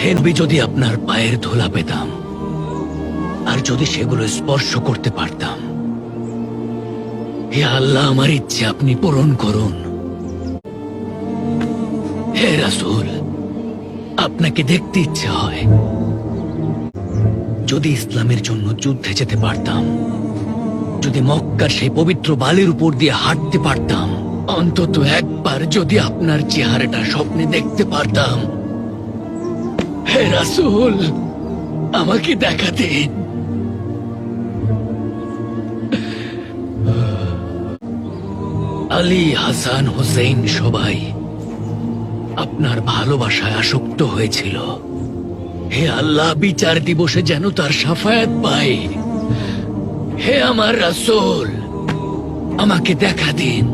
হে নবী, যদি আপনার পায়ের ধুলা পেতাম আর যদি সেগুলো স্পর্শ করতে পারতাম। হে আল্লাহ, আমার ইচ্ছে আপনি পূরণ করুন। হে রাসূল, আপনাকে দেখতে ইচ্ছে হয়। যদি ইসলামের জন্য যুদ্ধে যেতে পারতাম, যদি মক্কার সেই পবিত্র বালির উপর দিয়ে হাঁটতে পারতাম, অন্তত একবার যদি আপনার চেহারাটা স্বপ্নে দেখতে পারতাম। হে রাসূল, আমাকে দেখা দিন। আলী, হাসান, হোসেন সবাই আপনার ভালোবাসায় আসক্ত হয়েছিল। হে আল্লাহ, বিচার দিবসে যেন তার শাফায়াত পাই। হে আমার রাসূল, আমাকে দেখা দিন।